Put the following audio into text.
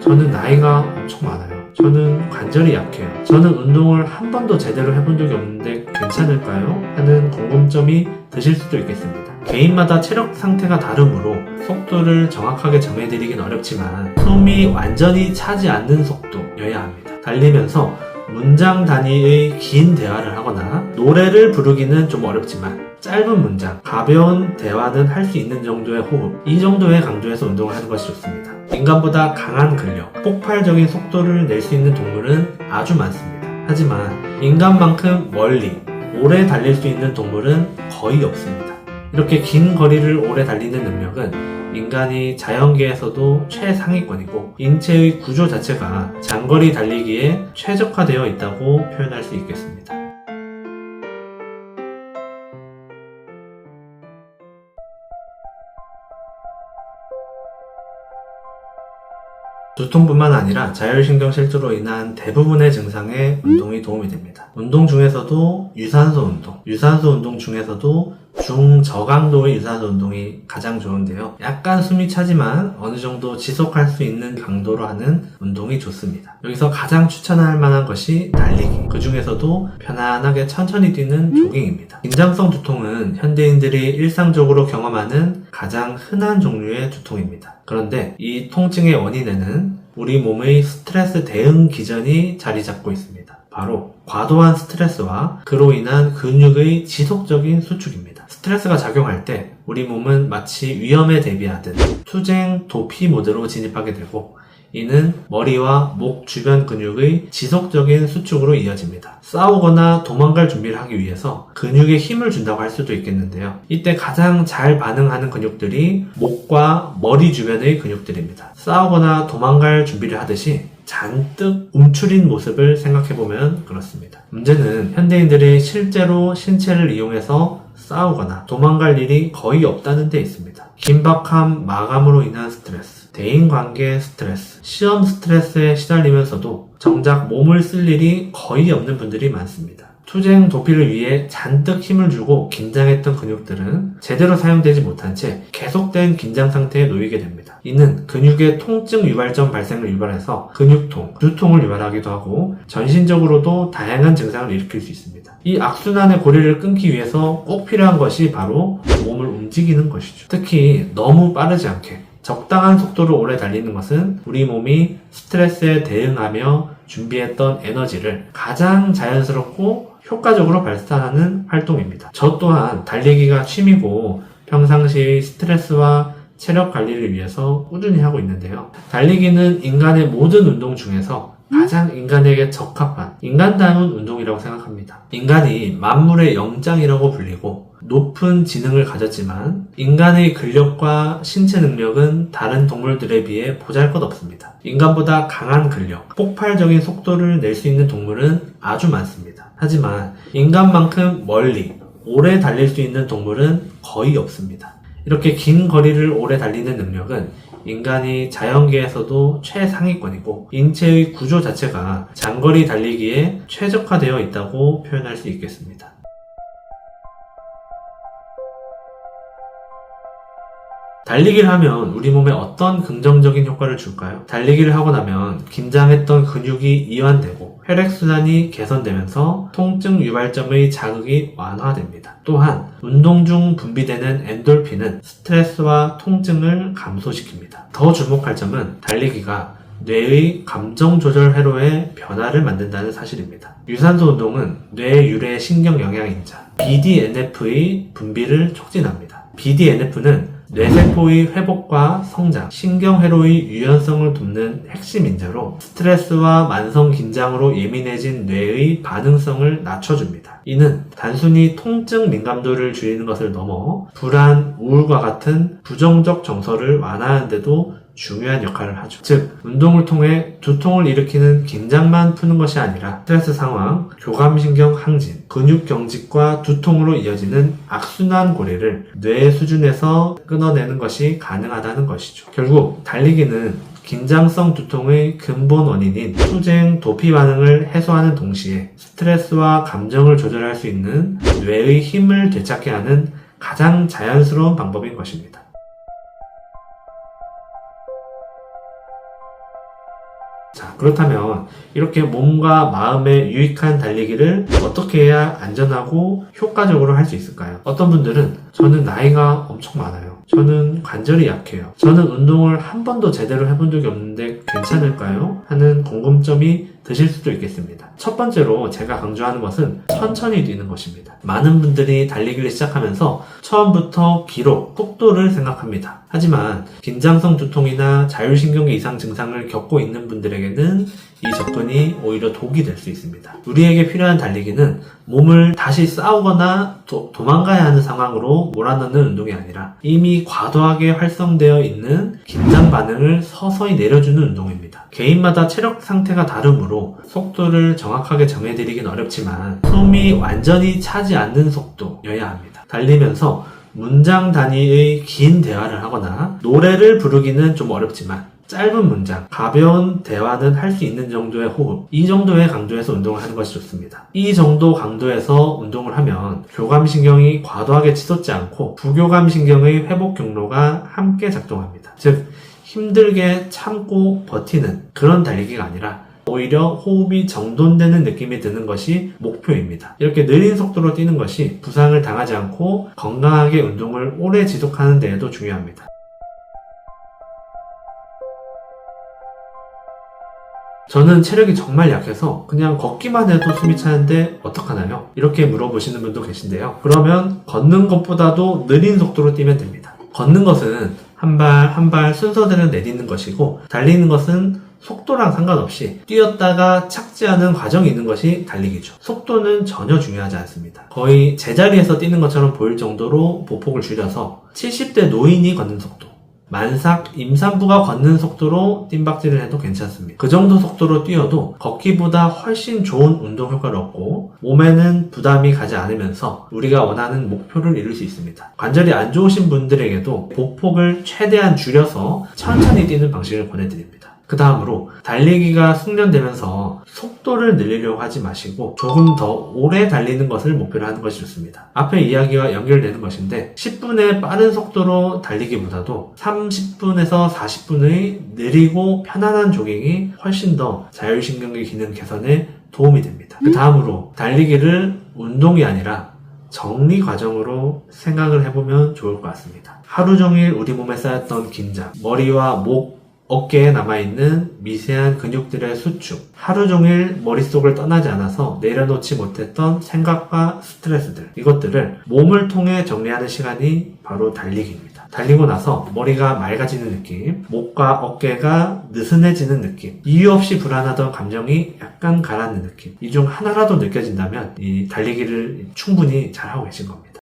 저는 나이가 엄청 많아요. 저는 관절이 약해요. 저는 운동을 한 번도 제대로 해본 적이 없는데 괜찮을까요? 하는 궁금점이 드실 수도 있겠습니다. 개인마다 체력 상태가 다르므로 속도를 정확하게 정해드리긴 어렵지만 숨이 완전히 차지 않는 속도여야 합니다. 달리면서 문장 단위의 긴 대화를 하거나 노래를 부르기는 좀 어렵지만 짧은 문장, 가벼운 대화는 할 수 있는 정도의 호흡, 이 정도의 강도에서 운동을 하는 것이 좋습니다. 인간보다 강한 근력, 폭발적인 속도를 낼 수 있는 동물은 아주 많습니다. 하지만 인간만큼 멀리, 오래 달릴 수 있는 동물은 거의 없습니다. 이렇게 긴 거리를 오래 달리는 능력은 인간이 자연계에서도 최상위권이고 인체의 구조 자체가 장거리 달리기에 최적화되어 있다고 표현할 수 있겠습니다. 두통뿐만 아니라 자율신경실조로 인한 대부분의 증상에 운동이 도움이 됩니다. 운동 중에서도 유산소 운동 중에서도 중저강도의 유산소 운동이 가장 좋은데요. 약간 숨이 차지만 어느 정도 지속할 수 있는 강도로 하는 운동이 좋습니다. 여기서 가장 추천할 만한 것이 달리기, 그 중에서도 편안하게 천천히 뛰는 조깅입니다. 긴장성 두통은 현대인들이 일상적으로 경험하는 가장 흔한 종류의 두통입니다. 그런데 이 통증의 원인에는 우리 몸의 스트레스 대응 기전이 자리 잡고 있습니다. 바로 과도한 스트레스와 그로 인한 근육의 지속적인 수축입니다. 스트레스가 작용할 때 우리 몸은 마치 위험에 대비하듯 투쟁 도피 모드로 진입하게 되고 이는 머리와 목 주변 근육의 지속적인 수축으로 이어집니다. 싸우거나 도망갈 준비를 하기 위해서 근육에 힘을 준다고 할 수도 있겠는데요. 이때 가장 잘 반응하는 근육들이 목과 머리 주변의 근육들입니다. 싸우거나 도망갈 준비를 하듯이 잔뜩 움츠린 모습을 생각해보면 그렇습니다. 문제는 현대인들이 실제로 신체를 이용해서 싸우거나 도망갈 일이 거의 없다는 데 있습니다. 긴박한 마감으로 인한 스트레스, 대인관계 스트레스, 시험 스트레스에 시달리면서도 정작 몸을 쓸 일이 거의 없는 분들이 많습니다. 투쟁 도피를 위해 잔뜩 힘을 주고 긴장했던 근육들은 제대로 사용되지 못한 채 계속된 긴장 상태에 놓이게 됩니다. 이는 근육의 통증 유발점 발생을 유발해서 근육통, 두통을 유발하기도 하고 전신적으로도 다양한 증상을 일으킬 수 있습니다. 이 악순환의 고리를 끊기 위해서 꼭 필요한 것이 바로 몸을 움직이는 것이죠. 특히 너무 빠르지 않게 적당한 속도로 오래 달리는 것은 우리 몸이 스트레스에 대응하며 준비했던 에너지를 가장 자연스럽고 효과적으로 발산하는 활동입니다. 저 또한 달리기가 취미고 평상시 스트레스와 체력 관리를 위해서 꾸준히 하고 있는데요. 달리기는 인간의 모든 운동 중에서 가장 인간에게 적합한 인간다운 운동이라고 생각합니다. 인간이 만물의 영장이라고 불리고 높은 지능을 가졌지만 인간의 근력과 신체 능력은 다른 동물들에 비해 보잘것없습니다. 인간보다 강한 근력, 폭발적인 속도를 낼 수 있는 동물은 아주 많습니다. 하지만 인간만큼 멀리, 오래 달릴 수 있는 동물은 거의 없습니다. 이렇게 긴 거리를 오래 달리는 능력은 인간이 자연계에서도 최상위권이고 인체의 구조 자체가 장거리 달리기에 최적화되어 있다고 표현할 수 있겠습니다. 달리기를 하면 우리 몸에 어떤 긍정적인 효과를 줄까요? 달리기를 하고 나면 긴장했던 근육이 이완되고 혈액순환이 개선되면서 통증 유발점의 자극이 완화됩니다. 또한 운동 중 분비되는 엔돌핀은 스트레스와 통증을 감소시킵니다. 더 주목할 점은 달리기가 뇌의 감정 조절 회로에 변화를 만든다는 사실입니다. 유산소 운동은 뇌 유래 신경 영양인자 BDNF의 분비를 촉진합니다. BDNF는 뇌세포의 회복과 성장, 신경회로의 유연성을 돕는 핵심 인자로 스트레스와 만성 긴장으로 예민해진 뇌의 반응성을 낮춰줍니다. 이는 단순히 통증 민감도를 줄이는 것을 넘어 불안, 우울과 같은 부정적 정서를 완화하는 데도 중요한 역할을 하죠. 즉, 운동을 통해 두통을 일으키는 긴장만 푸는 것이 아니라 스트레스 상황, 교감신경 항진, 근육 경직과 두통으로 이어지는 악순환 고리를 뇌 수준에서 끊어내는 것이 가능하다는 것이죠. 결국 달리기는 긴장성 두통의 근본 원인인 투쟁, 도피 반응을 해소하는 동시에 스트레스와 감정을 조절할 수 있는 뇌의 힘을 되찾게 하는 가장 자연스러운 방법인 것입니다. 자, 그렇다면 이렇게 몸과 마음에 유익한 달리기를 어떻게 해야 안전하고 효과적으로 할 수 있을까요? 어떤 분들은 저는 나이가 엄청 많아요. 저는 관절이 약해요. 저는 운동을 한 번도 제대로 해본 적이 없는데 괜찮을까요? 하는 궁금점이 드실 수도 있겠습니다. 첫 번째로 제가 강조하는 것은 천천히 뛰는 것입니다. 많은 분들이 달리기를 시작하면서 처음부터 기록, 속도를 생각합니다. 하지만 긴장성 두통이나 자율신경계 이상 증상을 겪고 있는 분들에게는 이 접근이 오히려 독이 될 수 있습니다. 우리에게 필요한 달리기는 몸을 다시 싸우거나 도망가야 하는 상황으로 몰아넣는 운동이 아니라 이미 과도하게 활성되어 있는 긴장 반응을 서서히 내려주는 운동입니다. 개인마다 체력 상태가 다르므로 속도를 정확하게 정해드리긴 어렵지만 숨이 완전히 차지 않는 속도여야 합니다. 달리면서 문장 단위의 긴 대화를 하거나 노래를 부르기는 좀 어렵지만 짧은 문장, 가벼운 대화는 할 수 있는 정도의 호흡, 이 정도의 강도에서 운동을 하는 것이 좋습니다. 이 정도 강도에서 운동을 하면 교감신경이 과도하게 치솟지 않고 부교감신경의 회복 경로가 함께 작동합니다. 즉, 힘들게 참고 버티는 그런 달리기가 아니라 오히려 호흡이 정돈되는 느낌이 드는 것이 목표입니다. 이렇게 느린 속도로 뛰는 것이 부상을 당하지 않고 건강하게 운동을 오래 지속하는 데에도 중요합니다. 저는 체력이 정말 약해서 그냥 걷기만 해도 숨이 차는데 어떡하나요? 이렇게 물어보시는 분도 계신데요. 그러면 걷는 것보다도 느린 속도로 뛰면 됩니다. 걷는 것은 한 발 한 발 순서대로 내딛는 것이고 달리는 것은 속도랑 상관없이 뛰었다가 착지하는 과정이 있는 것이 달리기죠. 속도는 전혀 중요하지 않습니다. 거의 제자리에서 뛰는 것처럼 보일 정도로 보폭을 줄여서 70대 노인이 걷는 속도, 만삭, 임산부가 걷는 속도로 뜀박질을 해도 괜찮습니다. 그 정도 속도로 뛰어도 걷기보다 훨씬 좋은 운동 효과를 얻고 몸에는 부담이 가지 않으면서 우리가 원하는 목표를 이룰 수 있습니다. 관절이 안 좋으신 분들에게도 보폭을 최대한 줄여서 천천히 뛰는 방식을 권해드립니다. 그 다음으로 달리기가 숙련되면서 속도를 늘리려고 하지 마시고 조금 더 오래 달리는 것을 목표로 하는 것이 좋습니다. 앞에 이야기와 연결되는 것인데 10분의 빠른 속도로 달리기보다도 30분에서 40분의 느리고 편안한 조깅이 훨씬 더 자율신경계 기능 개선에 도움이 됩니다. 그 다음으로 달리기를 운동이 아니라 정리 과정으로 생각을 해보면 좋을 것 같습니다. 하루 종일 우리 몸에 쌓였던 긴장, 머리와 목, 어깨에 남아있는 미세한 근육들의 수축, 하루 종일 머릿속을 떠나지 않아서 내려놓지 못했던 생각과 스트레스들, 이것들을 몸을 통해 정리하는 시간이 바로 달리기입니다. 달리고 나서 머리가 맑아지는 느낌, 목과 어깨가 느슨해지는 느낌, 이유 없이 불안하던 감정이 약간 가라앉는 느낌, 이 중 하나라도 느껴진다면 이 달리기를 충분히 잘하고 계신 겁니다.